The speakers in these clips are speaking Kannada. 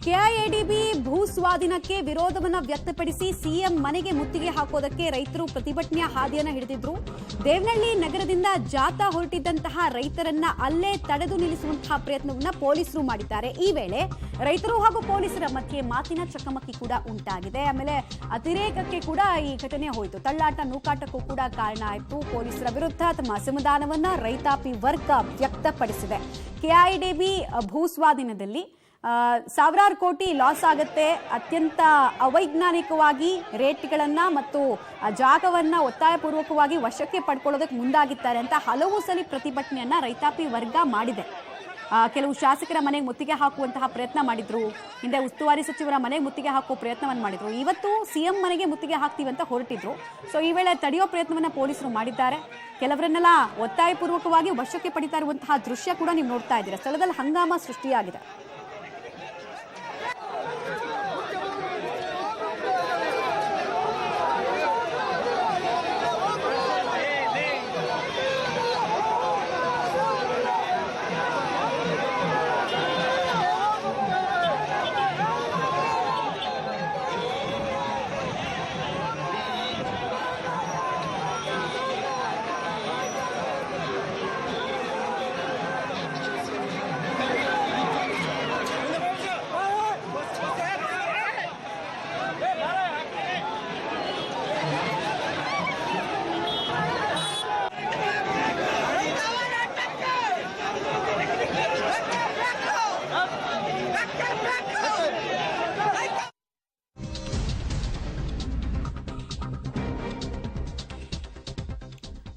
ಕೆಐಎಡಿಬಿ ಭೂ ಸ್ವಾಧೀನಕ್ಕೆ ವಿರೋಧವನ್ನು ವ್ಯಕ್ತಪಡಿಸಿ ಸಿಎಂ ಮನೆಗೆ ಮುತ್ತಿಗೆ ಹಾಕೋದಕ್ಕೆ ರೈತರು ಪ್ರತಿಭಟನೆಯ ಹಾದಿಯನ್ನು ಹಿಡಿದಿದ್ರು. ದೇವನಹಳ್ಳಿ ನಗರದಿಂದ ಜಾಥಾ ಹೊರಟಿದ್ದಂತಹ ರೈತರನ್ನ ಅಲ್ಲೇ ತಡೆದು ನಿಲ್ಲಿಸುವಂತಹ ಪ್ರಯತ್ನವನ್ನ ಪೊಲೀಸರು ಮಾಡಿದ್ದಾರೆ. ಈ ವೇಳೆ ರೈತರು ಹಾಗೂ ಪೊಲೀಸರ ಮಧ್ಯೆ ಮಾತಿನ ಚಕಮಕಿ ಕೂಡ ಉಂಟಾಗಿದೆ. ಆಮೇಲೆ ಅತಿರೇಕಕ್ಕೆ ಕೂಡ ಈ ಘಟನೆ ಹೋಯಿತು. ತಳ್ಳಾಟ ನೂಕಾಟಕ್ಕೂ ಕೂಡ ಕಾರಣ ಆಯಿತು. ಪೊಲೀಸರ ವಿರುದ್ಧ ತಮ್ಮ ಅಸಮಾಧಾನವನ್ನ ರೈತಾಪಿ ವರ್ಗ ವ್ಯಕ್ತಪಡಿಸಿದೆ. ಕೆಐಎಡಿಬಿ ಭೂ ಸ್ವಾಧೀನದಲ್ಲಿ ಸಾವಿರಾರು ಕೋಟಿ ಲಾಸ್ ಆಗುತ್ತೆ. ಅತ್ಯಂತ ಅವೈಜ್ಞಾನಿಕವಾಗಿ ರೇಟ್ಗಳನ್ನ ಮತ್ತು ಜಾಗವನ್ನ ಒತ್ತಾಯಪೂರ್ವಕವಾಗಿ ವಶಕ್ಕೆ ಪಡ್ಕೊಳ್ಳೋದಕ್ಕೆ ಮುಂದಾಗಿದ್ದಾರೆ ಅಂತ ಹಲವು ಸಲ ಪ್ರತಿಭಟನೆಯನ್ನ ರೈತಾಪಿ ವರ್ಗ ಮಾಡಿದೆ. ಕೆಲವು ಶಾಸಕರ ಮನೆಗೆ ಮುತ್ತಿಗೆ ಹಾಕುವಂತಹ ಪ್ರಯತ್ನ ಮಾಡಿದ್ರು. ಹಿಂದೆ ಉಸ್ತುವಾರಿ ಸಚಿವರ ಮನೆಗೆ ಮುತ್ತಿಗೆ ಹಾಕುವ ಪ್ರಯತ್ನವನ್ನು ಮಾಡಿದ್ರು. ಇವತ್ತು ಸಿಎಂ ಮನೆಗೆ ಮುತ್ತಿಗೆ ಹಾಕ್ತೀವಿ ಅಂತ ಹೊರಟಿದ್ರು. ಸೊ ಈ ವೇಳೆ ತಡೆಯೋ ಪ್ರಯತ್ನವನ್ನ ಪೊಲೀಸರು ಮಾಡಿದ್ದಾರೆ. ಕೆಲವರನ್ನೆಲ್ಲ ಒತ್ತಾಯಪೂರ್ವಕವಾಗಿ ವಶಕ್ಕೆ ಪಡಿತಾ ಇರುವಂತಹ ದೃಶ್ಯ ಕೂಡ ನೀವು ನೋಡ್ತಾ ಇದ್ದೀರಾ. ಸ್ಥಳದಲ್ಲಿ ಹಂಗಾಮ ಸೃಷ್ಟಿಯಾಗಿದೆ.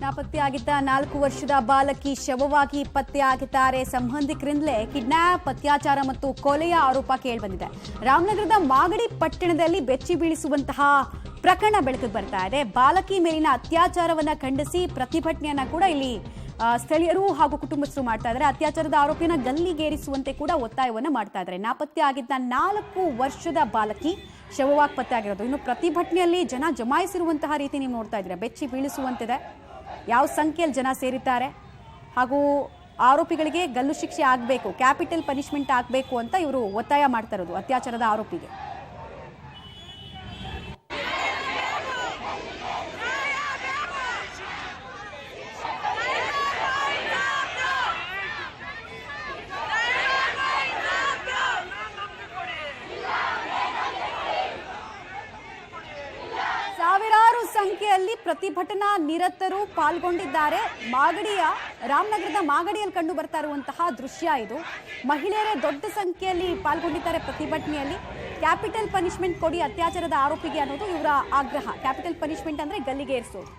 ನಾಪತ್ತೆಯಾಗಿದ್ದ 4 ವರ್ಷದ ಬಾಲಕಿ ಶವವಾಗಿ ಪತ್ತೆಯಾಗಿದ್ದಾರೆ. ಸಂಬಂಧಿಕರಿಂದಲೇ ಕಿಡ್ನಾಪ್, ಅತ್ಯಾಚಾರ ಮತ್ತು ಕೊಲೆಯ ಆರೋಪ ಕೇಳಿಬಂದಿದೆ. ರಾಮನಗರದ ಮಾಗಡಿ ಪಟ್ಟಣದಲ್ಲಿ ಬೆಚ್ಚಿ ಬೀಳಿಸುವಂತಹ ಪ್ರಕರಣ ಬೆಳಕಿಗೆ ಬರ್ತಾ ಇದೆ. ಬಾಲಕಿ ಮೇಲಿನ ಅತ್ಯಾಚಾರವನ್ನ ಖಂಡಿಸಿ ಪ್ರತಿಭಟನೆಯನ್ನ ಕೂಡ ಇಲ್ಲಿ ಸ್ಥಳೀಯರು ಹಾಗೂ ಕುಟುಂಬಸ್ಥರು ಮಾಡ್ತಾ ಇದ್ದಾರೆ. ಅತ್ಯಾಚಾರದ ಆರೋಪಿಯನ್ನ ಗಲ್ಲಿಗೇರಿಸುವಂತೆ ಕೂಡ ಒತ್ತಾಯವನ್ನ ಮಾಡ್ತಾ ಇದ್ದಾರೆ. ನಾಪತ್ತೆ ಆಗಿದ್ದ 4 ವರ್ಷದ ಬಾಲಕಿ ಶವವಾಗಿ ಪತ್ತೆಯಾಗಿರೋದು. ಇನ್ನು ಪ್ರತಿಭಟನೆಯಲ್ಲಿ ಜನ ಜಮಾಯಿಸಿರುವಂತಹ ರೀತಿ ನೀವು ನೋಡ್ತಾ ಇದ್ದೀರಾ. ಬೆಚ್ಚಿ ಬೀಳಿಸುವಂತಿದೆ. ಯಾವ ಸಂಖ್ಯೆಯಲ್ಲಿ ಜನ ಸೇರಿದ್ದಾರೆ ಹಾಗೂ ಆರೋಪಿಗಳಿಗೆ ಗಲ್ಲು ಶಿಕ್ಷೆ ಆಗಬೇಕು, ಕ್ಯಾಪಿಟಲ್ ಪನಿಷ್ಮೆಂಟ್ ಆಗಬೇಕು ಅಂತ ಇವರು ಒತ್ತಾಯ ಮಾಡ್ತಾ ಇರೋದು ಅತ್ಯಾಚಾರದ ಆರೋಪಿಗೆ. ಸಾವಿರಾರು ಸಂಖ್ಯೆಯಲ್ಲಿ ಪ್ರತಿಭಟನಾ ನಿರತರು ಪಾಲ್ಗೊಂಡಿದ್ದಾರೆ. ರಾಮನಗರದ ಮಾಗಡಿಯಲ್ಲಿ ಕಂಡು ಬರ್ತಾ ಇರುವಂತಹ ದೃಶ್ಯ ಇದು. ಮಹಿಳೆಯರೇ ದೊಡ್ಡ ಸಂಖ್ಯೆಯಲ್ಲಿ ಪಾಲ್ಗೊಂಡಿದ್ದಾರೆ ಪ್ರತಿಭಟನೆಯಲ್ಲಿ. ಕ್ಯಾಪಿಟಲ್ ಪನಿಷ್ಮೆಂಟ್ ಕೊಡಿ ಅತ್ಯಾಚಾರದ ಆರೋಪಿಗೆ ಅನ್ನೋದು ಇವರ ಆಗ್ರಹ. ಕ್ಯಾಪಿಟಲ್ ಪನಿಷ್ಮೆಂಟ್ ಅಂದ್ರೆ ಗಲ್ಲಿಗೇರಿಸೋದು.